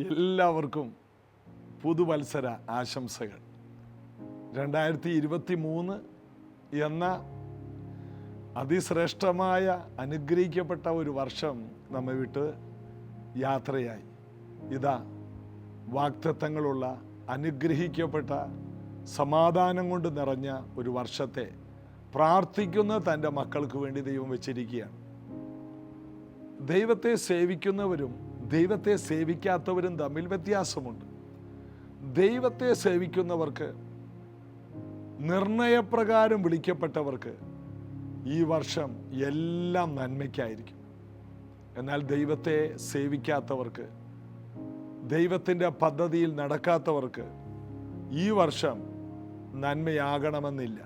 എല്ലാവർക്കും പുതുവത്സര ആശംസകൾ. 2023 എന്ന അതിശ്രേഷ്ഠമായ അനുഗ്രഹിക്കപ്പെട്ട ഒരു വർഷം നമ്മെ വിട്ട് യാത്രയായി. ഇതാ വാഗ്ദത്തങ്ങളുള്ള അനുഗ്രഹിക്കപ്പെട്ട സമാധാനം കൊണ്ട് നിറഞ്ഞ ഒരു വർഷത്തെ പ്രാർത്ഥിക്കുന്ന തൻ്റെ മക്കൾക്ക് വേണ്ടി ദൈവം വെച്ചിരിക്കുകയാണ്. ദൈവത്തെ സേവിക്കുന്നവരും ദൈവത്തെ സേവിക്കാത്തവരും തമ്മിൽ വ്യത്യാസമുണ്ട്. ദൈവത്തെ സേവിക്കുന്നവർക്ക്, നിർണയപ്രകാരം വിളിക്കപ്പെട്ടവർക്ക് ഈ വർഷം എല്ലാം നന്മയ്ക്കായിരിക്കും. എന്നാൽ ദൈവത്തെ സേവിക്കാത്തവർക്ക്, ദൈവത്തിൻ്റെ പദ്ധതിയിൽ നടക്കാത്തവർക്ക് ഈ വർഷം നന്മയാകണമെന്നില്ല.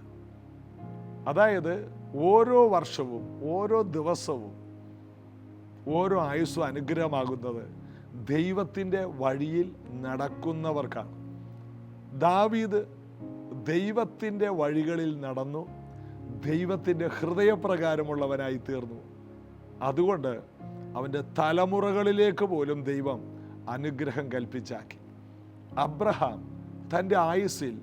അതായത് ഓരോ വർഷവും ഓരോ ദിവസവും ഓരോ ആയുസ്സും അനുഗ്രഹമാകുന്നത് ദൈവത്തിൻ്റെ വഴിയിൽ നടക്കുന്നവർക്കാണ്. ദാവീദ് ദൈവത്തിൻ്റെ വഴികളിൽ നടന്നു ദൈവത്തിൻ്റെ ഹൃദയപ്രകാരമുള്ളവനായി തീർന്നു. അതുകൊണ്ട് അവൻ്റെ തലമുറകളിലേക്ക് പോലും ദൈവം അനുഗ്രഹം കൽപ്പിച്ചാക്കി. അബ്രഹാം തൻ്റെ ആയുസ്സിൽ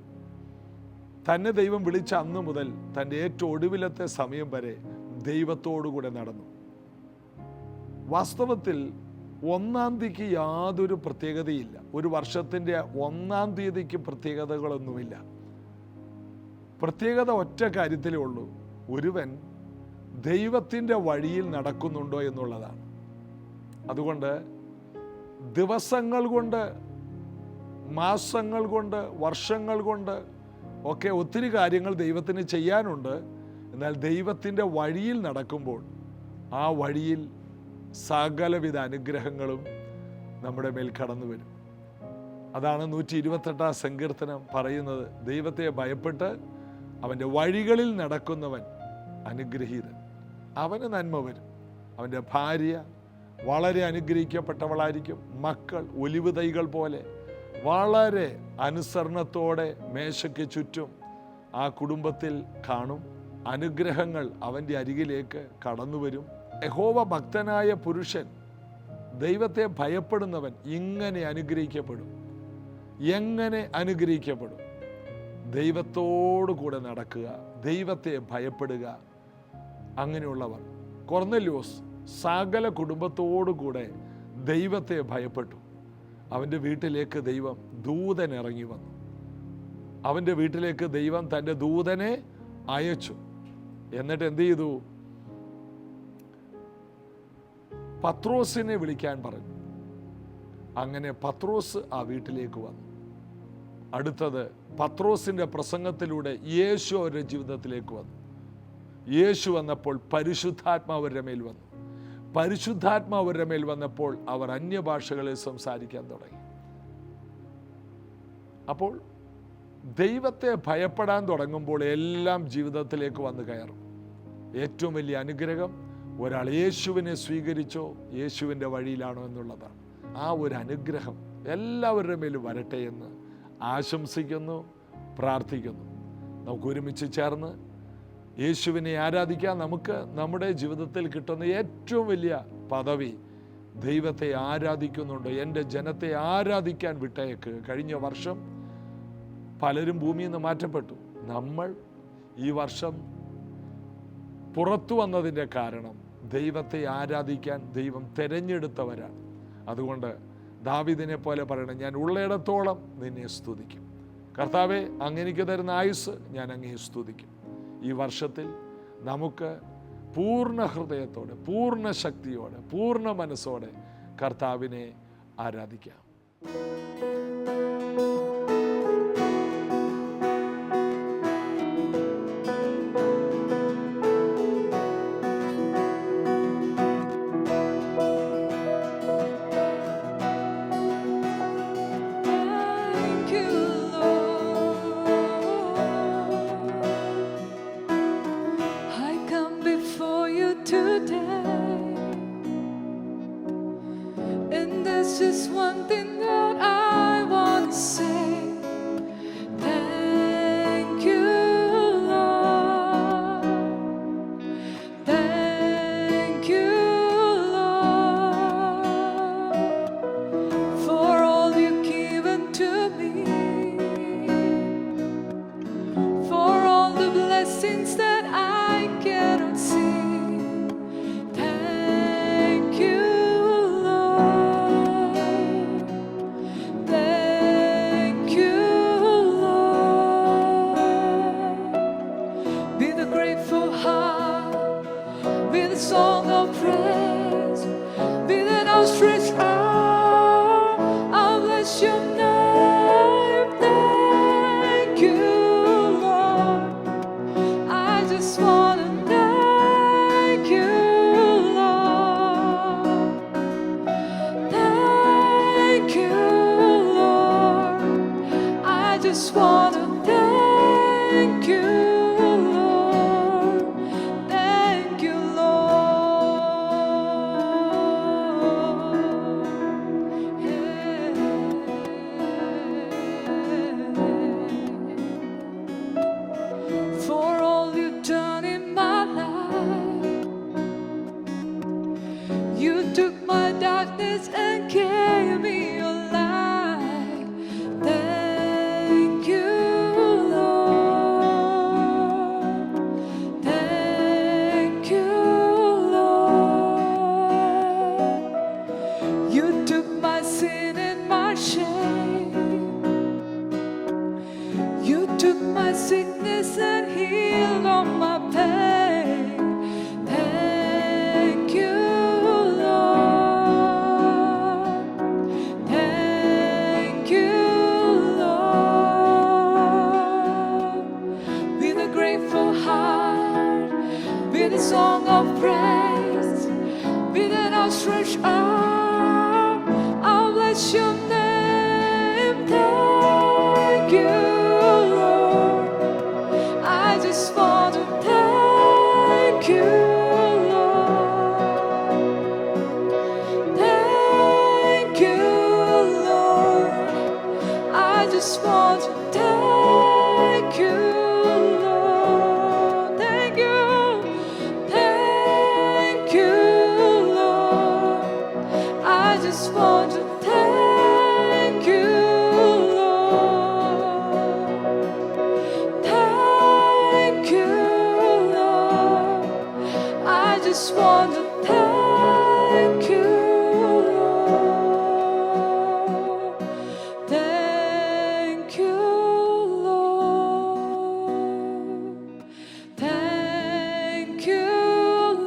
തന്നെ ദൈവം വിളിച്ച അന്ന് മുതൽ തൻ്റെ ഏറ്റവും ഒടുവിലത്തെ സമയം വരെ ദൈവത്തോടുകൂടെ നടന്നു. വാസ്തവത്തിൽ 1-ാം തീയതിക്ക് യാതൊരു പ്രത്യേകതയില്ല. ഒരു വർഷത്തിൻ്റെ 1-ാം തീയതിക്ക് പ്രത്യേകതകളൊന്നുമില്ല. പ്രത്യേകത ഒറ്റ കാര്യത്തിലേ ഉള്ളൂ: ഒരുവൻ ദൈവത്തിൻ്റെ വഴിയിൽ നടക്കുന്നുണ്ടോ എന്നുള്ളതാണ്. അതുകൊണ്ട് ദിവസങ്ങൾ കൊണ്ട്, മാസങ്ങൾ കൊണ്ട്, വർഷങ്ങൾ കൊണ്ട് ഒക്കെ ഒത്തിരി കാര്യങ്ങൾ ദൈവത്തിന് ചെയ്യാനുണ്ട്. എന്നാൽ ദൈവത്തിൻ്റെ വഴിയിൽ നടക്കുമ്പോൾ ആ വഴിയിൽ സകലവിധ അനുഗ്രഹങ്ങളും നമ്മുടെ മേൽ കടന്നു വരും. അതാണ് 128-ാം സങ്കീർത്തനം പറയുന്നത്: ദൈവത്തെ ഭയപ്പെട്ട് അവൻ്റെ വഴികളിൽ നടക്കുന്നവൻ അനുഗ്രഹീതൻ, അവന് നന്മ വരും. അവൻ്റെ ഭാര്യ വളരെ അനുഗ്രഹിക്കപ്പെട്ടവളായിരിക്കും. മക്കൾ ഒലിവ് തൈകൾ പോലെ വളരെ അനുസരണത്തോടെ മേശയ്ക്ക് ചുറ്റും ആ കുടുംബത്തിൽ കാണും. അനുഗ്രഹങ്ങൾ അവൻ്റെ അരികിലേക്ക് കടന്നു വരും. യഹോവ ഭക്തനായ പുരുഷൻ, ദൈവത്തെ ഭയപ്പെടുന്നവൻ ഇങ്ങനെ അനുഗ്രഹിക്കപ്പെടും. എങ്ങനെ അനുഗ്രഹിക്കപ്പെടും? ദൈവത്തോടു കൂടെ നടക്കുക, ദൈവത്തെ ഭയപ്പെടുക. അങ്ങനെയുള്ളവർ, കൊർന്നല്യോസ് സകല കുടുംബത്തോടു കൂടെ ദൈവത്തെ ഭയപ്പെട്ടു. അവൻ്റെ വീട്ടിലേക്ക് ദൈവം ദൂതൻ ഇറങ്ങി വന്നു. അവൻ്റെ വീട്ടിലേക്ക് ദൈവം തൻ്റെ ദൂതനെ അയച്ചു. എന്നിട്ട് എന്ത് ചെയ്തു? പത്രോസിനെ വിളിക്കാൻ പറഞ്ഞു. അങ്ങനെ പത്രോസ് ആ വീട്ടിലേക്ക് വന്നു. അടുത്തത്, പത്രോസിൻ്റെ പ്രസംഗത്തിലൂടെ യേശു അവരുടെ ജീവിതത്തിലേക്ക് വന്നു. യേശു വന്നപ്പോൾ പരിശുദ്ധാത്മാവ് അവരുടെ മേൽ വന്നു. പരിശുദ്ധാത്മാവ് അവരുടെ മേൽ വന്നപ്പോൾ അവർ അന്യഭാഷകളിൽ സംസാരിക്കാൻ തുടങ്ങി. അപ്പോൾ ദൈവത്തെ ഭയപ്പെടാൻ തുടങ്ങുമ്പോൾ എല്ലാം ജീവിതത്തിലേക്ക് വന്നു കയറും. ഏറ്റവും വലിയ അനുഗ്രഹം ഒരാൾ യേശുവിനെ സ്വീകരിച്ചോ, യേശുവിൻ്റെ വഴിയിലാണോ എന്നുള്ളതാണ്. ആ ഒരു അനുഗ്രഹം എല്ലാവരുടെ മേലും വരട്ടെ എന്ന് ആശംസിക്കുന്നു, പ്രാർത്ഥിക്കുന്നു. നമുക്ക് ഒരുമിച്ച് ചേർന്ന് യേശുവിനെ ആരാധിക്കാം. നമുക്ക് നമ്മുടെ ജീവിതത്തിൽ കിട്ടുന്ന ഏറ്റവും വലിയ പദവി ദൈവത്തെ ആരാധിക്കുന്നുണ്ട്. എൻ്റെ ജനത്തെ ആരാധിക്കാൻ വിട്ടേക്ക്. കഴിഞ്ഞ വർഷം പലരും ഭൂമിയിൽ നിന്ന് മാറ്റപ്പെട്ടു. നമ്മൾ ഈ വർഷം പുറത്തു വന്നതിൻ്റെ കാരണം ദൈവത്തെ ആരാധിക്കാൻ ദൈവം തിരഞ്ഞെടുത്തവരാണ്. അതുകൊണ്ട് ദാവീദിനെ പോലെ പറയണം: ഞാൻ ഉള്ളയിടത്തോളം നിന്നെ സ്തുതിക്കും. കർത്താവേ, അങ്ങനെക്ക് തരുന്ന ആയുസ് ഞാൻ അങ്ങേ സ്തുതിക്കും. ഈ വർഷത്തിൽ നമുക്ക് പൂർണ്ണ ഹൃദയത്തോടെ, പൂർണ്ണ ശക്തിയോടെ, പൂർണ്ണ മനസ്സോടെ കർത്താവിനെ ആരാധിക്കാം. Just one thing that I shame. You took my sickness and healed all my pain. Thank you, Lord. Thank you, Lord. With a grateful heart, with a song of praise, with an outstretched arm, I'll bless your name. Thank you, Lord. I just want to thank you, Lord. Thank you, Lord. I just want to thank you, Lord. Thank you. Thank you, Lord. I just want to thank you, Lord. Thank you, Lord. I just want to thank you, Lord. Thank you, Lord. Thank you,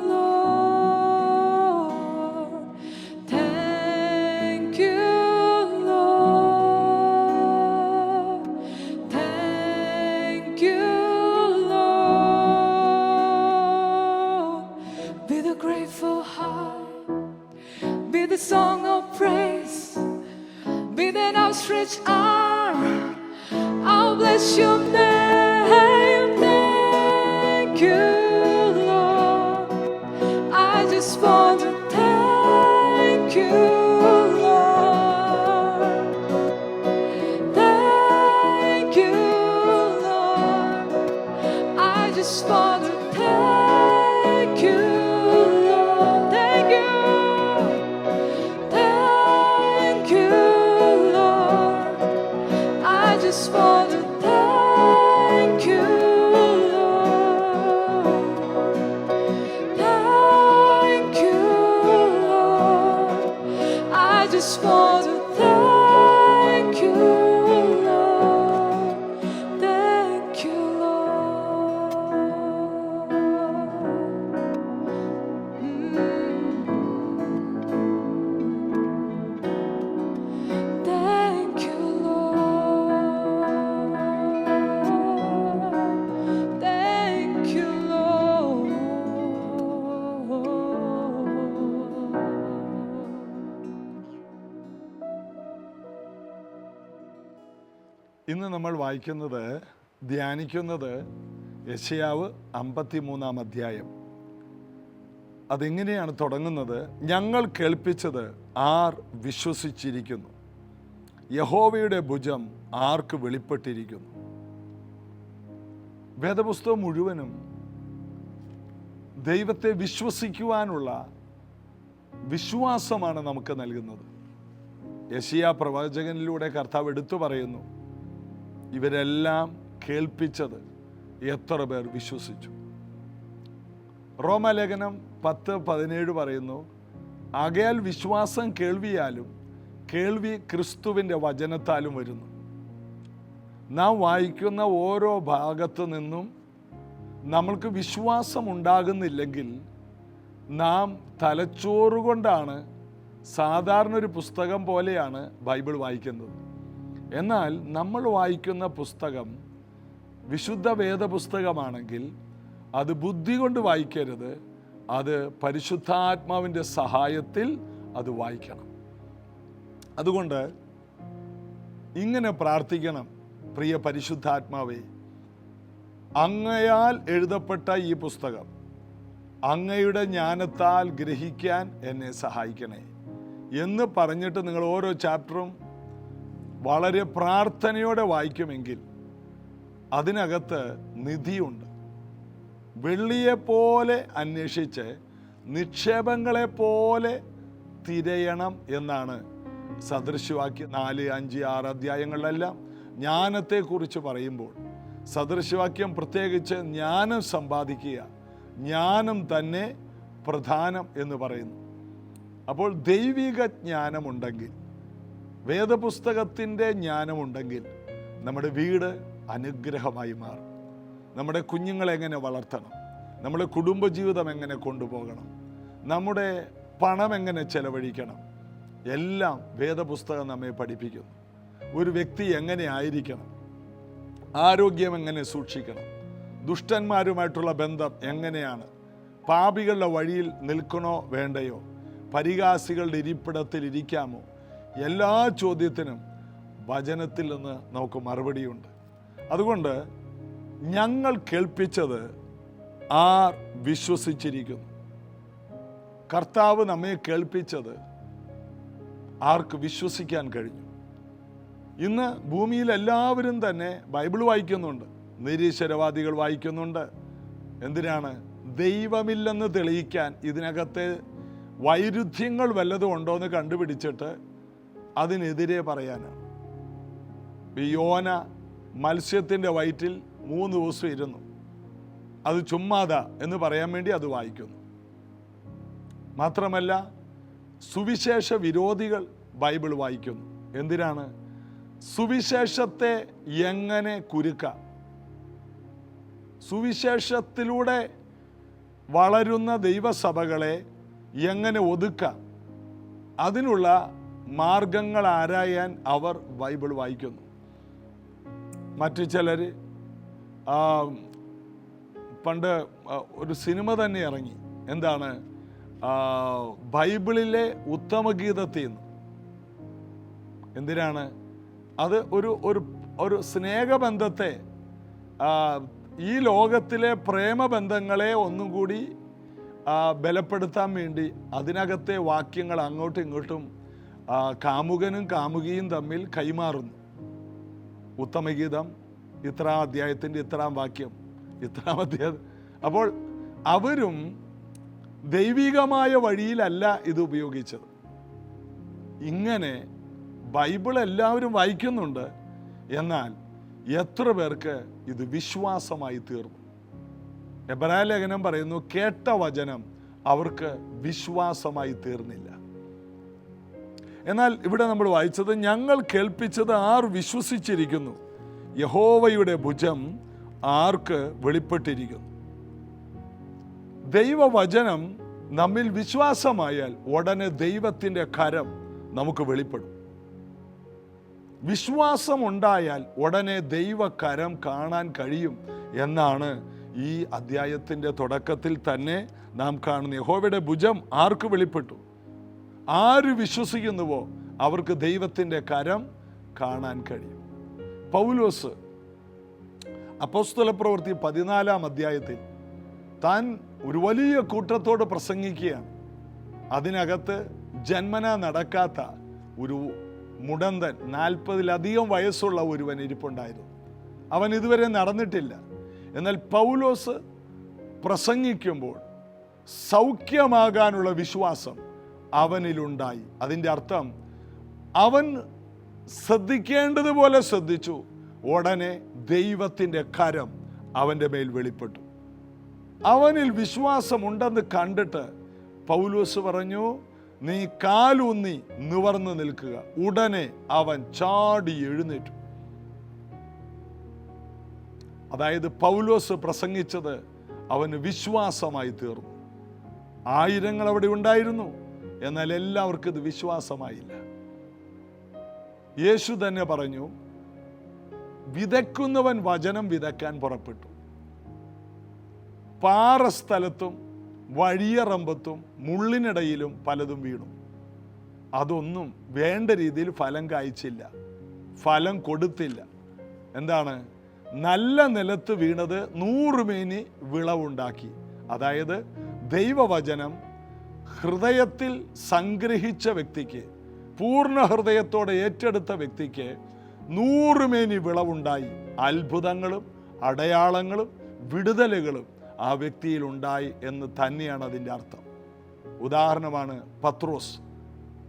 Lord. Thank you, Lord. Thank you, Lord. With a grateful heart, with a song of praise, with an outstretched arm, I'll bless your name. Thank you, Lord. I just want to thank you, Lord. Thank you, Lord. I just want to thank you, Lord. Thank you. Thank you, Lord. I just want to thank you, Lord. Thank you, Lord. I just want to thank you, Lord. Thank you, Lord. Thank you, Lord. Thank you, Lord. ഇന്ന് നമ്മൾ വായിക്കുന്നത്, ധ്യാനിക്കുന്നത് യെശയ്യാവ് 53-ാം അധ്യായം. അതെങ്ങനെയാണ് തുടങ്ങുന്നത്? ഞങ്ങൾ കേൾപ്പിച്ചത് R വിശ്വസിച്ചിരിക്കുന്നു? യഹോവയുടെ ഭുജം ആർക്ക് വെളിപ്പെട്ടിരിക്കുന്നു? വേദപുസ്തകം മുഴുവനും ദൈവത്തെ വിശ്വസിക്കുവാനുള്ള വിശ്വാസമാണ് നമുക്ക് നൽകുന്നത്. യെശയ്യാ പ്രവാചകനിലൂടെ കർത്താവ് എടുത്തു പറയുന്നു, ഇവരെല്ലാം കേൾപ്പിച്ചത് എത്ര പേർ വിശ്വസിച്ചു? റോമാലേഖനം 10:17 പറയുന്നു, ആകയാൽ വിശ്വാസം കേൾവിയാലും കേൾവി ക്രിസ്തുവിൻ്റെ വചനത്താലും വരുന്നു. നാം വായിക്കുന്ന ഓരോ ഭാഗത്തു നിന്നും നമ്മൾക്ക് വിശ്വാസം ഉണ്ടാകുന്നില്ലെങ്കിൽ നാം തലച്ചോറുകൊണ്ടാണ്, സാധാരണ ഒരു പുസ്തകം പോലെയാണ് ബൈബിൾ വായിക്കുന്നത്. എന്നാൽ നമ്മൾ വായിക്കുന്ന പുസ്തകം വിശുദ്ധ വേദപുസ്തകമാണെങ്കിൽ അത് ബുദ്ധി കൊണ്ട് വായിക്കരുത്, അത് പരിശുദ്ധാത്മാവിൻ്റെ സഹായത്തിൽ അത് വായിക്കണം. അതുകൊണ്ട് ഇങ്ങനെ പ്രാർത്ഥിക്കണം, പ്രിയ പരിശുദ്ധാത്മാവേ, അങ്ങയാൽ എഴുതപ്പെട്ട ഈ പുസ്തകം അങ്ങയുടെ ജ്ഞാനത്താൽ ഗ്രഹിക്കാൻ എന്നെ സഹായിക്കണേ എന്ന് പറഞ്ഞിട്ട് നിങ്ങൾ ഓരോ ചാപ്റ്ററും വളരെ പ്രാർത്ഥനയോടെ വായിക്കുമെങ്കിൽ അതിനകത്ത് നിധിയുണ്ട്. വെള്ളിയെപ്പോലെ അന്വേഷിച്ച് നിക്ഷേപങ്ങളെപ്പോലെ തിരയണം എന്നാണ് സദൃശവാക്യം 4, 5, 6 അധ്യായങ്ങളിലെല്ലാം ജ്ഞാനത്തെക്കുറിച്ച് പറയുമ്പോൾ സദൃശവാക്യം പ്രത്യേകിച്ച് ജ്ഞാനം സമ്പാദിക്കുക, ജ്ഞാനം തന്നെ പ്രധാനം എന്ന് പറയുന്നു. അപ്പോൾ ദൈവിക ജ്ഞാനമുണ്ടെങ്കിൽ വേദപുസ്തകത്തിൻ്റെ ജ്ഞാനമുണ്ടെങ്കിൽ നമ്മുടെ വീട് അനുഗ്രഹമായി മാറും. നമ്മുടെ കുഞ്ഞുങ്ങളെ എങ്ങനെ വളർത്തണം, നമ്മുടെ കുടുംബജീവിതം എങ്ങനെ കൊണ്ടുപോകണം, നമ്മുടെ പണം എങ്ങനെ ചെലവഴിക്കണം, എല്ലാം വേദപുസ്തകം നമ്മെ പഠിപ്പിക്കുന്നു. ഒരു വ്യക്തി എങ്ങനെ ആയിരിക്കണം, ആരോഗ്യം എങ്ങനെ സൂക്ഷിക്കണം, ദുഷ്ടന്മാരുമായിട്ടുള്ള ബന്ധം എങ്ങനെയാണ്, പാപികളുടെ വഴിയിൽ നിൽക്കണോ വേണ്ടയോ, പരിഹാസികളുടെ ഇരിപ്പിടത്തിൽ ഇരിക്കാമോ, എല്ലാ ചോദ്യത്തിനും വചനത്തിൽ നിന്ന് നമുക്ക് മറുപടിയുണ്ട്. അതുകൊണ്ട് ഞങ്ങൾ കേൾപ്പിച്ചത് ആർ വിശ്വസിച്ചിരിക്കുന്നു? കർത്താവ് നമ്മെ കേൾപ്പിച്ചത് ആർക്ക് വിശ്വസിക്കാൻ കഴിഞ്ഞു? ഇന്ന് ഭൂമിയിൽ എല്ലാവരും തന്നെ ബൈബിൾ വായിക്കുന്നുണ്ട്, നിരീശ്വരവാദികൾ വായിക്കുന്നുണ്ട്. എന്തിനാണ്? ദൈവമില്ലെന്ന് തെളിയിക്കാൻ. ഇതിനകത്തെ വൈരുദ്ധ്യങ്ങൾ വല്ലതും ഉണ്ടോ എന്ന് കണ്ടുപിടിച്ചിട്ട് അതിനെതിരെ പറയാനാണ്. ഈ യോന മത്സ്യത്തിൻ്റെ വയറ്റിൽ 3 ദിവസം ഇരുന്നു, അത് ചുമ്മാതാ എന്ന് പറയാൻ വേണ്ടി അത് വായിക്കുന്നു. മാത്രമല്ല സുവിശേഷ വിരോധികൾ ബൈബിൾ വായിക്കുന്നു. എന്തിനാണ്? സുവിശേഷത്തെ എങ്ങനെ കുരുക്കാം, സുവിശേഷത്തിലൂടെ വളരുന്ന ദൈവസഭകളെ എങ്ങനെ ഒതുക്കാം, അതിനുള്ള മാർഗങ്ങൾ ആരായാൻ അവർ ബൈബിൾ വായിക്കുന്നു. മറ്റു ചിലർ പണ്ട് ഒരു സിനിമ തന്നെ ഇറങ്ങി. എന്താണ്? ബൈബിളിലെ ഉത്തമഗീതത്തിൽ നിന്ന്. എന്തിനാണ്? അത് ഒരു സ്നേഹബന്ധത്തെ, ഈ ലോകത്തിലെ പ്രേമബന്ധങ്ങളെ ഒന്നും കൂടി ബലപ്പെടുത്താൻ വേണ്ടി അതിനകത്തെ വാക്യങ്ങൾ അങ്ങോട്ടും ഇങ്ങോട്ടും കാമുകനും കാമുകിയും തമ്മിൽ കൈമാറുന്നു. ഉത്തമഗീതം ഇത്രാം അധ്യായത്തിൻ്റെ ഇത്രാം വാക്യം, ഇത്രാം അധ്യായം. അപ്പോൾ അവരും ദൈവികമായ വഴിയിലല്ല ഇത് ഉപയോഗിച്ചത്. ഇങ്ങനെ ബൈബിൾ എല്ലാവരും വായിക്കുന്നുണ്ട്, എന്നാൽ എത്ര പേർക്ക് ഇത് വിശ്വാസമായി തീർന്നു? എബ്രായ ലേഖനം പറയുന്നു, കേട്ട വചനം അവർക്ക് വിശ്വാസമായി തീർന്നില്ല. എന്നാൽ ഇവിടെ നമ്മൾ വായിച്ചത്, ഞങ്ങൾ കേൾപ്പിച്ചത് ആർ വിശ്വസിച്ചിരിക്കുന്നു? യഹോവയുടെ ഭുജം ആർക്ക് വെളിപ്പെട്ടിരിക്കുന്നു? ദൈവവചനം നമ്മിൽ വിശ്വാസമായാൽ ഉടനെ ദൈവത്തിൻ്റെ കരം നമുക്ക് വെളിപ്പെടും. വിശ്വാസമുണ്ടായാൽ ഉടനെ ദൈവകരം കാണാൻ കഴിയും എന്നാണ് ഈ അധ്യായത്തിൻ്റെ തുടക്കത്തിൽ തന്നെ നാം കാണുന്ന. യഹോവയുടെ ഭുജം ആർക്ക് വെളിപ്പെട്ടു? ആര് വിശ്വസിക്കുന്നുവോ അവർക്ക് ദൈവത്തിൻ്റെ കരം കാണാൻ കഴിയും. പൗലോസ് അപ്പോസ്തലപ്രവൃത്തി 14-ാം അധ്യായത്തിൽ താൻ ഒരു വലിയ കൂട്ടത്തോട് പ്രസംഗിക്കുകയാണ്. അതിനകത്ത് ജന്മനാ നടക്കാത്ത ഒരു മുടന്തൻ, 40-ലധികം വയസ്സുള്ള ഒരുവൻ ഇരിപ്പുണ്ടായിരുന്നു. അവൻ ഇതുവരെ നടന്നിട്ടില്ല. എന്നാൽ പൗലോസ് പ്രസംഗിക്കുമ്പോൾ സൗഖ്യമാകാനുള്ള വിശ്വാസം അവനിലുണ്ടായി. അതിൻ്റെ അർത്ഥം അവൻ ശ്രദ്ധിക്കേണ്ടതുപോലെ ശ്രദ്ധിച്ചു. ഉടനെ ദൈവത്തിൻ്റെ കരം അവൻ്റെ മേൽ വെളിപ്പെട്ടു. അവനിൽ വിശ്വാസമുണ്ടെന്ന് കണ്ടിട്ട് പൗലോസ് പറഞ്ഞു, നീ കാലൂന്നി നിവർന്നു നിൽക്കുക. ഉടനെ അവൻ ചാടി എഴുന്നേറ്റു. അതായത് പൗലോസ് പ്രസംഗിച്ചത് അവന് വിശ്വാസമായി തീർന്നു. 1000 അവിടെ ഉണ്ടായിരുന്നു, എന്നാൽ എല്ലാവർക്കും ഇത് വിശ്വാസമായില്ല. യേശു തന്നെ പറഞ്ഞു, വിതയ്ക്കുന്നവൻ വചനം വിതയ്ക്കാൻ പുറപ്പെട്ടു. പാറസ്ഥലത്തും വഴിയറമ്പത്തും മുള്ളിനിടയിലും പലതും വീണു. അതൊന്നും വേണ്ട രീതിയിൽ ഫലം കായ്ച്ചില്ല, ഫലം കൊടുത്തില്ല. എന്താണ്? നല്ല നിലത്ത് വീണത് 100 മേനി വിളവുണ്ടാക്കി. അതായത് ദൈവവചനം ഹൃദയത്തിൽ സംഗ്രഹിച്ച വ്യക്തിക്ക്, പൂർണ്ണ ഹൃദയത്തോടെ ഏറ്റെടുത്ത വ്യക്തിക്ക് 100 മേനി വിളവുണ്ടായി. അത്ഭുതങ്ങളും അടയാളങ്ങളും വിടുതലുകളും ആ വ്യക്തിയിൽ ഉണ്ടായി എന്ന് തന്നെയാണ് അതിൻ്റെ അർത്ഥം. ഉദാഹരണമാണ് പത്രോസ്,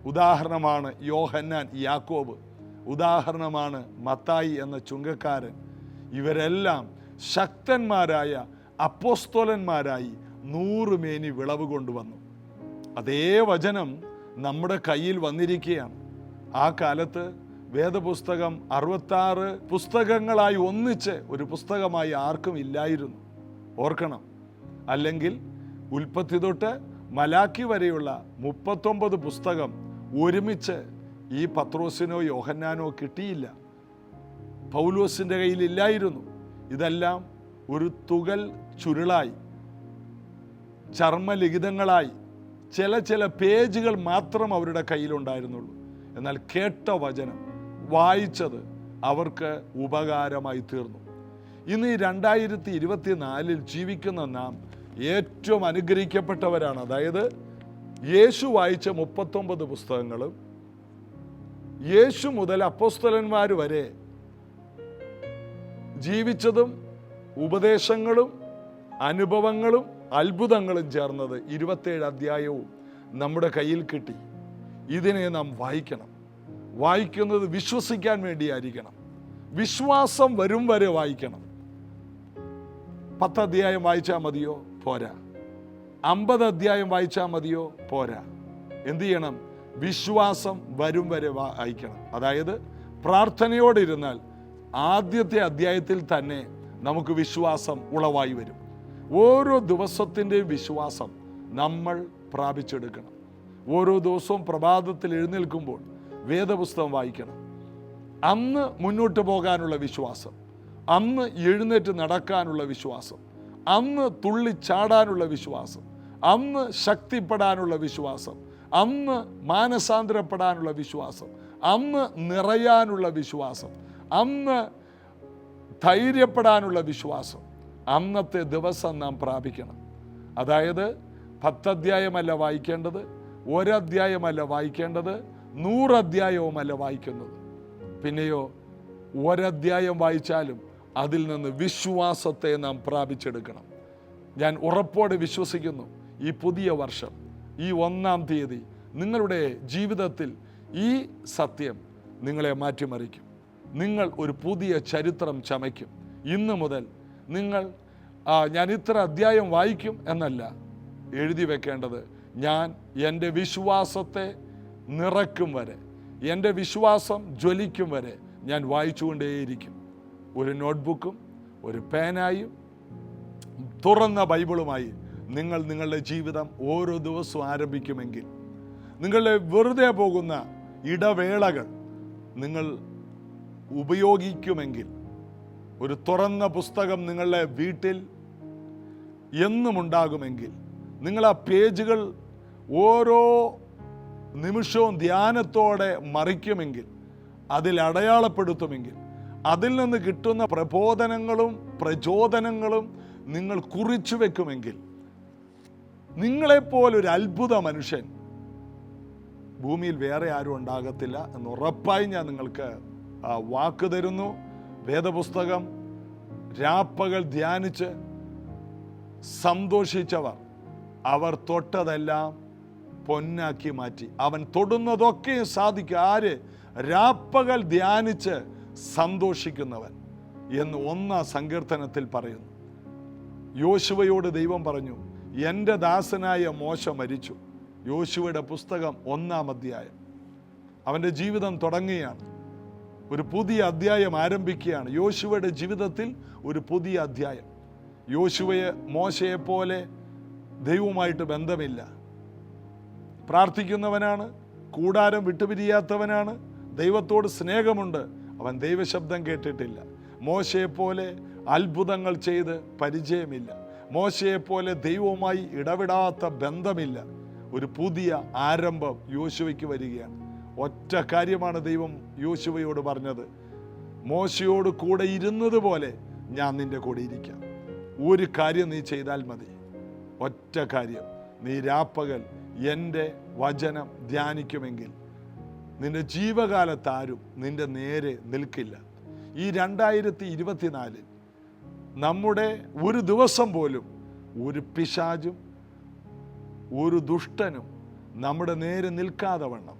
ഉദാഹരണമാണ് യോഹന്നാൻ, യാക്കോബ്, ഉദാഹരണമാണ് മത്തായി എന്ന ചുങ്കക്കാരൻ. ഇവരെല്ലാം ശക്തന്മാരായ അപ്പോസ്തലന്മാരായി 100 മേനി വിളവ് കൊണ്ടുവന്നു. അതേ വചനം നമ്മുടെ കയ്യിൽ വന്നിരിക്കുകയാണ്. ആ കാലത്ത് വേദപുസ്തകം 66 പുസ്തകങ്ങളായി ഒന്നിച്ച് ഒരു പുസ്തകമായി ആർക്കും ഇല്ലായിരുന്നു. ഓർക്കണം. അല്ലെങ്കിൽ ഉൽപ്പത്തി തൊട്ട് മലാക്കി വരെയുള്ള 39 പുസ്തകം ഒരുമിച്ച് ഈ പത്രോസിനോ യോഹന്നാനോ കിട്ടിയില്ല. പൗലോസിൻ്റെ കയ്യിലില്ലായിരുന്നു. ഇതെല്ലാം ഒരു തുകൽ ചുരുളായി, ചർമ്മലിഖിതങ്ങളായി, ചില പേജുകൾ മാത്രം അവരുടെ കയ്യിലുണ്ടായിരുന്നുള്ളൂ. എന്നാൽ കേട്ട വചനം, വായിച്ചത് അവർക്ക് ഉപകാരമായി തീർന്നു. ഇന്ന് ഈ 2024 ജീവിക്കുന്ന നാം ഏറ്റവും അനുഗ്രഹിക്കപ്പെട്ടവരാണ്. അതായത് യേശു വായിച്ച 39 പുസ്തകങ്ങളും യേശു മുതൽ അപ്പോസ്തലന്മാർ വരെ ജീവിച്ചതും ഉപദേശങ്ങളും അനുഭവങ്ങളും അത്ഭുതങ്ങളും ചേർന്നത് 27 അധ്യായവും നമ്മുടെ കയ്യിൽ കിട്ടി. ഇതിനെ നാം വായിക്കണം. വായിക്കുന്നത് വിശ്വസിക്കാൻ വേണ്ടിയായിരിക്കണം. വിശ്വാസം വരും വരെ വായിക്കണം. 10 അധ്യായം വായിച്ചാൽ മതിയോ? പോരാ. 50 അധ്യായം വായിച്ചാൽ മതിയോ? പോരാ. എന്ത് ചെയ്യണം? വിശ്വാസം വരും വരെ വായിക്കണം. അതായത് പ്രാർത്ഥനയോടിരുന്നാൽ ആദ്യത്തെ അധ്യായത്തിൽ തന്നെ നമുക്ക് വിശ്വാസം ഉളവായി വരും. ഓരോ ദിവസത്തിൻ്റെയും വിശ്വാസം നമ്മൾ പ്രാപിച്ചെടുക്കണം. ഓരോ ദിവസവും പ്രഭാതത്തിൽ എഴുന്നേൽക്കുമ്പോൾ വേദപുസ്തകം വായിക്കണം. അന്ന് മുന്നോട്ട് പോകാനുള്ള വിശ്വാസം, അന്ന് എഴുന്നേറ്റ് നടക്കാനുള്ള വിശ്വാസം, അന്ന് തുള്ളിച്ചാടാനുള്ള വിശ്വാസം, അന്ന് ശക്തിപ്പെടാനുള്ള വിശ്വാസം, അന്ന് മാനസാന്തരപ്പെടാനുള്ള വിശ്വാസം, അന്ന് നിറയാനുള്ള വിശ്വാസം, അന്ന് ധൈര്യപ്പെടാനുള്ള വിശ്വാസം അന്നത്തെ ദിവസം നാം പ്രാപിക്കണം. അതായത് 10 അധ്യായമല്ല വായിക്കേണ്ടത്, 1 അധ്യായമല്ല വായിക്കേണ്ടത്, 100 അധ്യായവുമല്ല വായിക്കുന്നത്. പിന്നെയോ 1 അധ്യായം വായിച്ചാലും അതിൽ നിന്ന് വിശ്വാസത്തെ നാം പ്രാപിച്ചെടുക്കണം. ഞാൻ ഉറപ്പോടെ വിശ്വസിക്കുന്നു, ഈ പുതിയ വർഷം, ഈ 1-ാം തീയതി നിങ്ങളുടെ ജീവിതത്തിൽ ഈ സത്യം നിങ്ങളെ മാറ്റിമറിക്കും. നിങ്ങൾ ഒരു പുതിയ ചരിത്രം ചമയ്ക്കും. ഇന്ന് മുതൽ നിങ്ങൾ ഞാൻ ഇത്ര അധ്യായം വായിക്കും എന്നല്ല എഴുതി വെക്കേണ്ടത്. ഞാൻ എൻ്റെ വിശ്വാസത്തെ നിറയ്ക്കും വരെ, എൻ്റെ വിശ്വാസം ജ്വലിക്കും വരെ ഞാൻ വായിച്ചുകൊണ്ടേയിരിക്കും. ഒരു നോട്ട്ബുക്കും ഒരു പേനായും തുറന്ന ബൈബിളുമായി നിങ്ങൾ നിങ്ങളുടെ ജീവിതം ഓരോ ദിവസവും ആരംഭിക്കുമെങ്കിൽ, നിങ്ങളുടെ വെറുതെ പോകുന്ന ഇടവേളകൾ നിങ്ങൾ ഉപയോഗിക്കുമെങ്കിൽ, ഒരു തുറന്ന പുസ്തകം നിങ്ങളുടെ വീട്ടിൽ എന്നും ഉണ്ടാകുമെങ്കിൽ, നിങ്ങൾ ആ പേജുകൾ ഓരോ നിമിഷവും ധ്യാനത്തോടെ മറിക്കുമെങ്കിൽ, അതിൽ അടയാളപ്പെടുത്തുമെങ്കിൽ, അതിൽ നിന്ന് കിട്ടുന്ന പ്രബോധനങ്ങളും പ്രചോദനങ്ങളും നിങ്ങൾ കുറിച്ചു വെക്കുമെങ്കിൽ, നിങ്ങളെപ്പോലൊരു അത്ഭുത മനുഷ്യൻ ഭൂമിയിൽ വേറെ ആരും ഉണ്ടാകത്തില്ല എന്ന് ഉറപ്പായി ഞാൻ നിങ്ങൾക്ക് വാക്ക് തരുന്നു. വേദപുസ്തകം രാപ്പകൽ ധ്യാനിച്ച് സന്തോഷിച്ചവർ, അവർ തൊട്ടതെല്ലാം പൊന്നാക്കി മാറ്റി. അവൻ തൊടുന്നതൊക്കെയും സാധിക്കും. ആര്? രാപ്പകൽ ധ്യാനിച്ച് സന്തോഷിക്കുന്നവൻ എന്ന് 1-ാം സങ്കീർത്തനത്തിൽ പറയുന്നു. യോശുവയോട് ദൈവം പറഞ്ഞു, എൻ്റെ ദാസനായ മോശ മരിച്ചു. യോശുവയുടെ പുസ്തകം 1-ാം അധ്യായം. അവൻ്റെ ജീവിതം തുടങ്ങുകയാണ്. ഒരു പുതിയ അധ്യായം ആരംഭിക്കുകയാണ്. യോശുവയുടെ ജീവിതത്തിൽ ഒരു പുതിയ അധ്യായം. യോശുവയെ മോശയെപ്പോലെ ദൈവവുമായിട്ട് ബന്ധമില്ല. പ്രാർത്ഥിക്കുന്നവനാണ്, കൂടാരം വിട്ടുപിരിയാത്തവനാണ്, ദൈവത്തോട് സ്നേഹമുണ്ട്. അവൻ ദൈവശബ്ദം കേട്ടിട്ടില്ല. മോശയെപ്പോലെ അത്ഭുതങ്ങൾ ചെയ്ത് പരിചയമില്ല. മോശയെപ്പോലെ ദൈവവുമായി ഇടവിടാത്ത ബന്ധമില്ല. ഒരു പുതിയ ആരംഭം യോശുവയ്ക്ക് വരികയാണ്. ഒറ്റ കാര്യമാണ് ദൈവം യോശുവയോട് പറഞ്ഞത്, മോശയോട് കൂടെ ഇരുന്നത് പോലെ ഞാൻ നിൻ്റെ കൂടെ ഇരിക്കാം. ഒരു കാര്യം നീ ചെയ്താൽ മതി, ഒറ്റ കാര്യം. നീ രാപ്പകൽ എൻ്റെ വചനം ധ്യാനിക്കുമെങ്കിൽ നിന്റെ ജീവകാലത്താരും നിന്റെ നേരെ നിൽക്കില്ല. ഈ 2024 നമ്മുടെ ഒരു ദിവസം പോലും ഒരു പിശാചും ഒരു ദുഷ്ടനും നമ്മുടെ നേരെ നിൽക്കാതെ വണ്ണം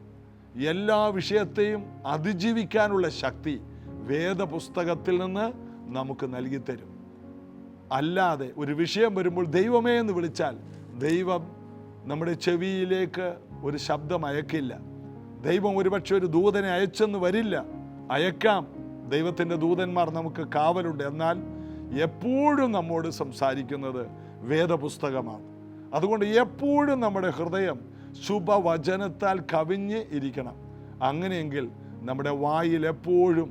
എല്ലാ വിഷയത്തെയും അതിജീവിക്കാനുള്ള ശക്തി വേദപുസ്തകത്തിൽ നിന്ന് നമുക്ക് നൽകിത്തരും. അല്ലാതെ ഒരു വിഷയം വരുമ്പോൾ ദൈവമേ എന്ന് വിളിച്ചാൽ ദൈവം നമ്മുടെ ചെവിയിലേക്ക് ഒരു ശബ്ദം അയക്കില്ല. ദൈവം ഒരുപക്ഷെ ഒരു ദൂതനെ അയച്ചെന്ന് വരില്ല, അയക്കാം. ദൈവത്തിൻ്റെ ദൂതന്മാർ നമുക്ക് കാവലുണ്ട്. എന്നാൽ എപ്പോഴും നമ്മോട് സംസാരിക്കുന്നത് വേദപുസ്തകമാണ്. അതുകൊണ്ട് എപ്പോഴും നമ്മുടെ ഹൃദയം ശുഭവചനത്താൽ കവിഞ്ഞ് ഇരിക്കണം. അങ്ങനെയെങ്കിൽ നമ്മുടെ വായിൽ എപ്പോഴും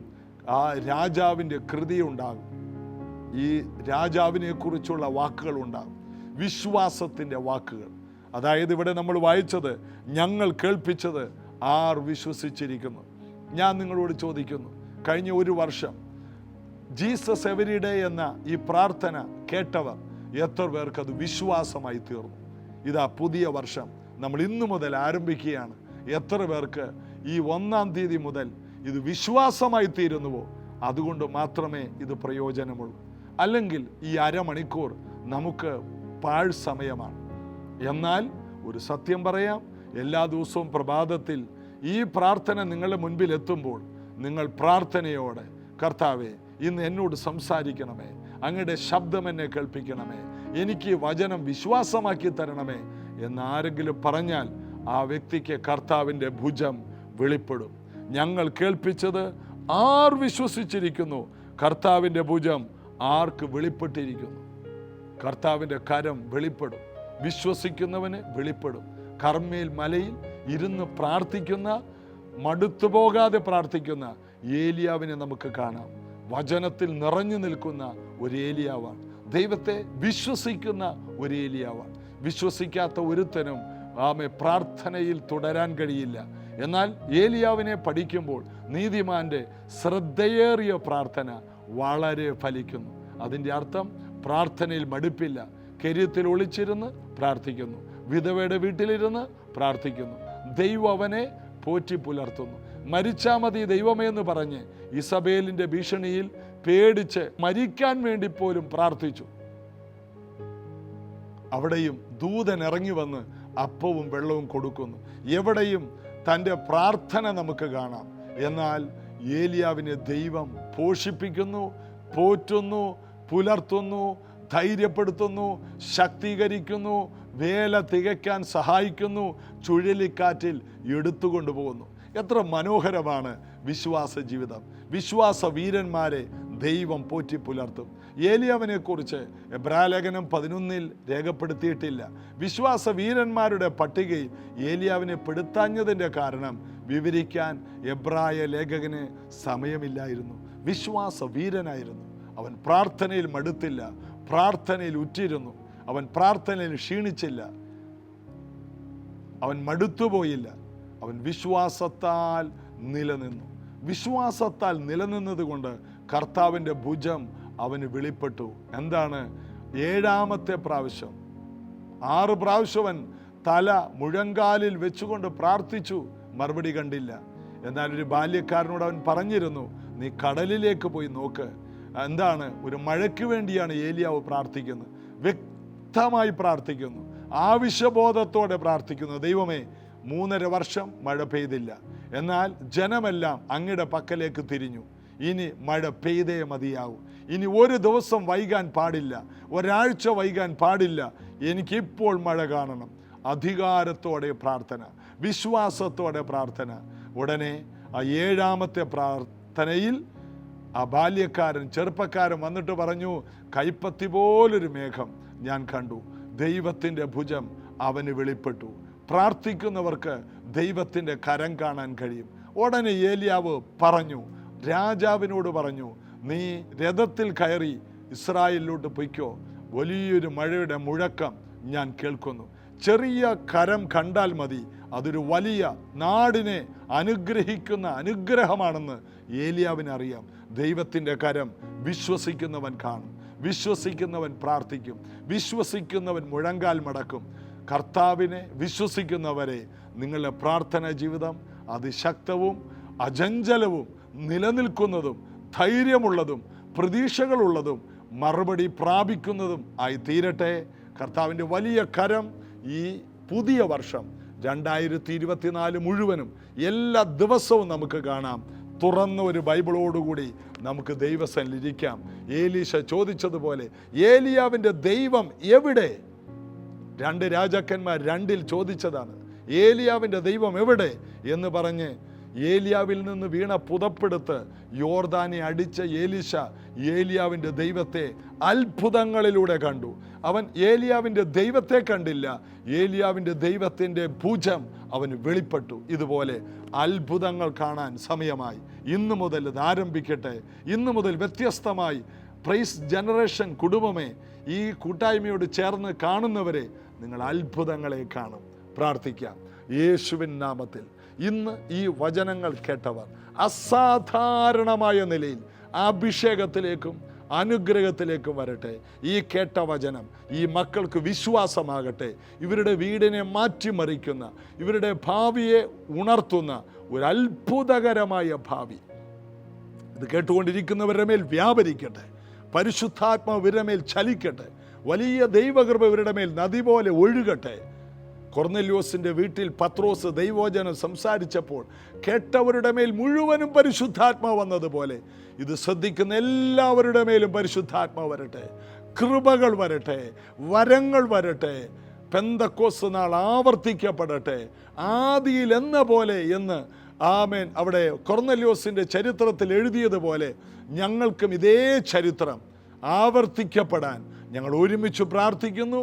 ആ രാജാവിൻ്റെ കൃതി ഉണ്ടാകും. ഈ രാജാവിനെ കുറിച്ചുള്ള വാക്കുകൾ ഉണ്ടാകും, വിശ്വാസത്തിൻ്റെ വാക്കുകൾ. അതായത് ഇവിടെ നമ്മൾ വായിച്ചത്, ഞങ്ങൾ കേൾപ്പിച്ചത് ആർ വിശ്വസിച്ചിരിക്കുന്നു. ഞാൻ നിങ്ങളോട് ചോദിക്കുന്നു, കഴിഞ്ഞ ഒരു വർഷം ജീസസ് എവരി ഡേ എന്ന ഈ പ്രാർത്ഥന കേട്ടവർ എത്ര പേർക്ക് അത് വിശ്വാസമായി തീർന്നു? ഇതാ പുതിയ വർഷം നമ്മൾ ഇന്നു മുതൽ ആരംഭിക്കുകയാണ്. എത്ര പേർക്ക് ഈ 1-ാം തീയതി മുതൽ ഇത് വിശ്വാസമായി തീരുന്നുവോ? അതുകൊണ്ട് മാത്രമേ ഇത് പ്രയോജനമുള്ളൂ. അല്ലെങ്കിൽ ഈ അരമണിക്കൂർ നമുക്ക് പാഴ് സമയമാണ്. എന്നാൽ ഒരു സത്യം പറയാം, എല്ലാ ദിവസവും പ്രഭാതത്തിൽ ഈ പ്രാർത്ഥന നിങ്ങളുടെ മുൻപിൽ എത്തുമ്പോൾ നിങ്ങൾ പ്രാർത്ഥനയോടെ, കർത്താവേ ഇന്ന് എന്നോട് സംസാരിക്കണമേ, അങ്ങയുടെ ശബ്ദം എന്നെ കേൾപ്പിക്കണമേ, എനിക്ക് വചനം വിശ്വാസമാക്കി തരണമേ എന്നാരെങ്കിലും പറഞ്ഞാൽ ആ വ്യക്തിക്ക് കർത്താവിൻ്റെ ഭുജം വെളിപ്പെടും. ഞങ്ങൾ കേൾപ്പിച്ചത് ആർ വിശ്വസിച്ചിരിക്കുന്നു, കർത്താവിൻ്റെ ഭുജം ആർക്ക് വെളിപ്പെട്ടിരിക്കുന്നു. കർത്താവിൻ്റെ കരം വെളിപ്പെടും, വിശ്വസിക്കുന്നവന് വെളിപ്പെടും. കർമ്മേൽ മലയിൽ ഇരുന്ന് പ്രാർത്ഥിക്കുന്ന, മടുത്തു പോകാതെ പ്രാർത്ഥിക്കുന്ന ഏലിയാവിനെ നമുക്ക് കാണാം. വചനത്തിൽ നിറഞ്ഞു നിൽക്കുന്ന ഒരു ഏലിയാവാണ്. ദൈവത്തെ വിശ്വസിക്കുന്ന ഒരു ഏലിയാവാണ്. വിശ്വസിക്കാത്ത ഒരുത്തനും പ്രാർത്ഥനയിൽ തുടരാൻ കഴിയില്ല. എന്നാൽ ഏലിയാവിനെ പഠിക്കുമ്പോൾ നീതിമാന്റെ ശ്രദ്ധയേറിയ പ്രാർത്ഥന വളരെ ഫലിക്കുന്നു. അതിൻ്റെ അർത്ഥം പ്രാർത്ഥനയിൽ മടുപ്പില്ല. കെര്യത്തിൽ ഒളിച്ചിരുന്ന് പ്രാർത്ഥിക്കുന്നു, വിധവയുടെ വീട്ടിലിരുന്ന് പ്രാർത്ഥിക്കുന്നു. ദൈവം അവനെ പോറ്റി പുലർത്തുന്നു. മരിച്ചാൽ മതി ദൈവമേ എന്ന് പറഞ്ഞ് ഇസബേലിൻ്റെ ഭീഷണിയിൽ പേടിച്ച് മരിക്കാൻ വേണ്ടി പോലും പ്രാർത്ഥിച്ചു. അവിടെയും ദൂതൻ ഇറങ്ങി വന്ന് അപ്പവും വെള്ളവും കൊടുക്കുന്നു. എവിടെയും തൻ്റെ പ്രാർത്ഥന നമുക്ക് കാണാം. എന്നാൽ ഏലിയാവിനെ ദൈവം പോഷിപ്പിക്കുന്നു, പോറ്റുന്നു, പുലർത്തുന്നു, ധൈര്യപ്പെടുത്തുന്നു, ശക്തീകരിക്കുന്നു, വേല തികയ്ക്കാൻ സഹായിക്കുന്നു, ചുഴലിക്കാറ്റിൽ എടുത്തുകൊണ്ടു പോകുന്നു. എത്ര മനോഹരമാണ് വിശ്വാസ ജീവിതം. വിശ്വാസ വീരന്മാരെ ദൈവം പോറ്റി പുലർത്തും. ഏലിയാവിനെ കുറിച്ച് എബ്രായലേഖനം 11 രേഖപ്പെടുത്തിയിട്ടില്ല. വിശ്വാസ വീരന്മാരുടെ പട്ടികയിൽ ഏലിയാവിനെ പെടുത്താഞ്ഞതിൻ്റെ കാരണം വിവരിക്കാൻ എബ്രായ ലേഖകന് സമയമില്ലായിരുന്നു. വിശ്വാസ വീരനായിരുന്നു അവൻ. പ്രാർത്ഥനയിൽ മടുത്തില്ല, പ്രാർത്ഥനയിൽ ഉറ്റിരുന്നു. അവൻ പ്രാർത്ഥനയിൽ ക്ഷീണിച്ചില്ല, അവൻ മടുത്തുപോയില്ല. അവൻ വിശ്വാസത്താൽ നിലനിന്നു. വിശ്വാസത്താൽ നിലനിന്നത് കൊണ്ട് കർത്താവിൻ്റെ ഭുജം അവന് വെളിപ്പെട്ടു. എന്താണ്? 7-ാമത്തെ പ്രാവശ്യം, 6 പ്രാവശ്യം അവൻ തല മുഴങ്കാലിൽ വെച്ചുകൊണ്ട് പ്രാർത്ഥിച്ചു, മറുപടി കണ്ടില്ല. എന്നാൽ ഒരു ബാല്യക്കാരനോട് അവൻ പറഞ്ഞിരുന്നു, നീ കടലിലേക്ക് പോയി നോക്ക്. എന്താണ്? ഒരു മഴയ്ക്ക് വേണ്ടിയാണ് ഏലിയാവ് പ്രാർത്ഥിക്കുന്നത്. വ്യക്തമായി പ്രാർത്ഥിക്കുന്നു, ആവശ്യബോധത്തോടെ പ്രാർത്ഥിക്കുന്നു. ദൈവമേ, 3.5 വർഷം മഴ പെയ്തില്ല, എന്നാൽ ജനമെല്ലാം അങ്ങയുടെ പക്കലേക്ക് തിരിഞ്ഞു. ഇനി മഴ പെയ്തേ മതിയാവും. ഇനി ഒരു ദിവസം വൈകാൻ പാടില്ല, ഒരാഴ്ച വൈകാൻ പാടില്ല. എനിക്കിപ്പോൾ മഴ കാണണം. അധികാരത്തോടെ പ്രാർത്ഥന, വിശ്വാസത്തോടെ പ്രാർത്ഥന. ഉടനെ ആ 7-ാമത്തെ പ്രാർത്ഥനയിൽ ആ ബാല്യക്കാരൻ, ചെറുപ്പക്കാരൻ വന്നിട്ട് പറഞ്ഞു, കൈപ്പത്തി പോലൊരു മേഘം ഞാൻ കണ്ടു. ദൈവത്തിൻ്റെ ഭുജം അവന് വെളിപ്പെട്ടു. പ്രാർത്ഥിക്കുന്നവർക്ക് ദൈവത്തിൻ്റെ കരം കാണാൻ കഴിയും. ഉടനെ ഏലിയാവ് പറഞ്ഞു, രാജാവിനോട് പറഞ്ഞു, നീ രഥത്തിൽ കയറി ഇസ്രായേലിലോട്ട് പൊയ്ക്കോ. വലിയൊരു മഴയുടെ മുഴക്കം ഞാൻ കേൾക്കുന്നു. ചെറിയ കരം കണ്ടാൽ മതി, അതൊരു വലിയ നാടിനെ അനുഗ്രഹിക്കുന്ന അനുഗ്രഹമാണെന്ന് ഏലിയാവിനറിയാം. ദൈവത്തിൻ്റെ കരം വിശ്വസിക്കുന്നവൻ കാണും, വിശ്വസിക്കുന്നവൻ പ്രാർത്ഥിക്കും, വിശ്വസിക്കുന്നവൻ മുഴങ്കാൽ മടക്കും. കർത്താവിനെ വിശ്വസിക്കുന്നവരെ നിങ്ങളുടെ പ്രാർത്ഥനാ ജീവിതം അതിശക്തവും അചഞ്ചലവും നിലനിൽക്കുന്നതും ധൈര്യമുള്ളതും പ്രതീക്ഷകളുള്ളതും മറുപടി പ്രാപിക്കുന്നതും ആയി തീരട്ടെ. കർത്താവിൻ്റെ വലിയ കരം ഈ പുതിയ വർഷം 2024 മുഴുവനും എല്ലാ ദിവസവും നമുക്ക് കാണാം. തുറന്ന ഒരു ബൈബിളോടുകൂടി നമുക്ക് ദൈവസന്നിധിയിലിരിക്കാം. ഏലീശ ചോദിച്ചതുപോലെ ഏലിയാവിൻ്റെ ദൈവം എവിടെ? 2 രാജാക്കന്മാർ 2 ചോദിച്ചതാണ്. ഏലിയാവിൻ്റെ ദൈവം എവിടെ എന്ന് പറഞ്ഞ് ഏലിയാവിൽ നിന്ന് വീണ പുതപ്പെടുത്ത് യോർദാനെ അടിച്ച ഏലീശ ഏലിയാവിൻ്റെ ദൈവത്തെ അത്ഭുതങ്ങളിലൂടെ കണ്ടു. അവൻ ഏലിയാവിൻ്റെ ദൈവത്തെ കണ്ടില്ല, ഏലിയാവിൻ്റെ ദൈവത്തിൻ്റെ ഭുജം അവന് വെളിപ്പെട്ടു. ഇതുപോലെ അത്ഭുതങ്ങൾ കാണാൻ സമയമായി. ഇന്നു മുതൽ ഇത് ആരംഭിക്കട്ടെ. ഇന്നു മുതൽ വ്യത്യസ്തമായി പ്രൈസ് ജനറേഷൻ കുടുംബമേ, ഈ കൂട്ടായ്മയോട് ചേർന്ന് കാണുന്നവരെ നിങ്ങൾ അത്ഭുതങ്ങളെ കാണും. പ്രാർത്ഥിക്കാം. യേശുവിൻ നാമത്തിൽ ഇന്ന് ഈ വചനങ്ങൾ കേട്ടവർ അസാധാരണമായ നിലയിൽ അഭിഷേകത്തിലേക്കും അനുഗ്രഹത്തിലേക്കും വരട്ടെ. ഈ കേട്ട വചനം ഈ മക്കൾക്ക് വിശ്വാസമാകട്ടെ. ഇവരുടെ വീടിനെ മാറ്റിമറിക്കുന്ന, ഇവരുടെ ഭാവിയെ ഉണർത്തുന്ന ഒരു അത്ഭുതകരമായ ഭാവി ഇത് കേട്ടുകൊണ്ടിരിക്കുന്നവരുടെ മേൽ വ്യാപരിക്കട്ടെ. പരിശുദ്ധാത്മാവ് ഇവരുടെ മേൽ ചലിക്കട്ടെ. വലിയ ദൈവകൃപ ഇവരുടെ മേൽ നദി പോലെ ഒഴുകട്ടെ. കൊർന്നല്യോസിൻ്റെ വീട്ടിൽ പത്രോസ് ദൈവവചനം സംസാരിച്ചപ്പോൾ കേട്ടവരുടെ മേൽ മുഴുവനും പരിശുദ്ധാത്മാവ് വന്നതുപോലെ ഇത് ശ്രദ്ധിക്കുന്ന എല്ലാവരുടെ മേലും പരിശുദ്ധാത്മാവ് വരട്ടെ. കൃപകൾ വരട്ടെ, വരങ്ങൾ വരട്ടെ. പെന്തക്കോസ്ത് നാൾ ആവർത്തിക്കപ്പെടട്ടെ, ആദിയിൽ എന്ന പോലെ എന്ന് ആമേൻ അവിടെ കൊർന്നല്യോസിൻ്റെ ചരിത്രത്തിൽ എഴുതിയതുപോലെ ഞങ്ങൾക്കും ഇതേ ചരിത്രം ആവർത്തിക്കപ്പെടാൻ ഞങ്ങൾ ഒരുമിച്ച് പ്രാർത്ഥിക്കുന്നു.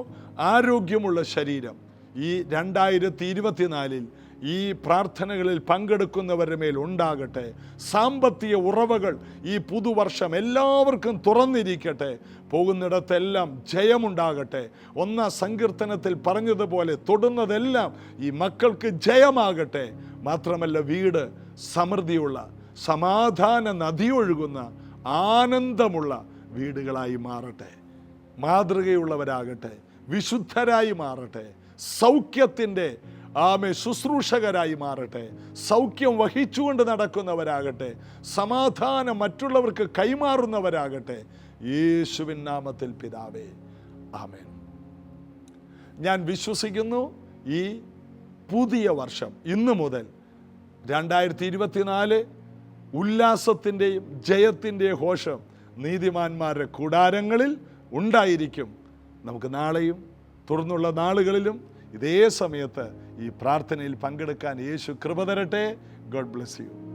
ആരോഗ്യമുള്ള ശരീരം ഈ 2024 ഈ പ്രാർത്ഥനകളിൽ പങ്കെടുക്കുന്നവരുടെ മേൽ ഉണ്ടാകട്ടെ. സാമ്പത്തിക ഉറവകൾ ഈ പുതുവർഷം എല്ലാവർക്കും തുറന്നിരിക്കട്ടെ. പോകുന്നിടത്തെല്ലാം ജയമുണ്ടാകട്ടെ. 1 സങ്കീർത്തനത്തിൽ പറഞ്ഞതുപോലെ തൊടുന്നതെല്ലാം ഈ മക്കൾക്ക് ജയമാകട്ടെ. മാത്രമല്ല വീട് സമൃദ്ധിയുള്ള, സമാധാന നദിയൊഴുകുന്ന, ആനന്ദമുള്ള വീടുകളായി മാറട്ടെ. മാതൃകയുള്ളവരാകട്ടെ, വിശുദ്ധരായി മാറട്ടെ, സൗഖ്യത്തിൻ്റെ ശുശ്രൂഷകരായി മാറട്ടെ, സൗഖ്യം വഹിച്ചുകൊണ്ട് നടക്കുന്നവരാകട്ടെ, സമാധാനം മറ്റുള്ളവർക്ക് കൈമാറുന്നവരാകട്ടെ. യേശുവിൻ നാമത്തിൽ പിതാവേ, ആമേൻ. ഞാൻ വിശ്വസിക്കുന്നു ഈ പുതിയ വർഷം ഇന്നു മുതൽ 2024 ഉല്ലാസത്തിൻ്റെയും ജയത്തിൻ്റെയും ഘോഷം നീതിമാന്മാരുടെ കൂടാരങ്ങളിൽ ഉണ്ടായിരിക്കും. നമുക്ക് നാളെയും തുടർന്നുള്ള നാളുകളിലും ഇതേ സമയത്ത് ഈ പ്രാർത്ഥനയിൽ പങ്കെടുക്കാൻ യേശു കൃപ തരട്ടെ. God bless you.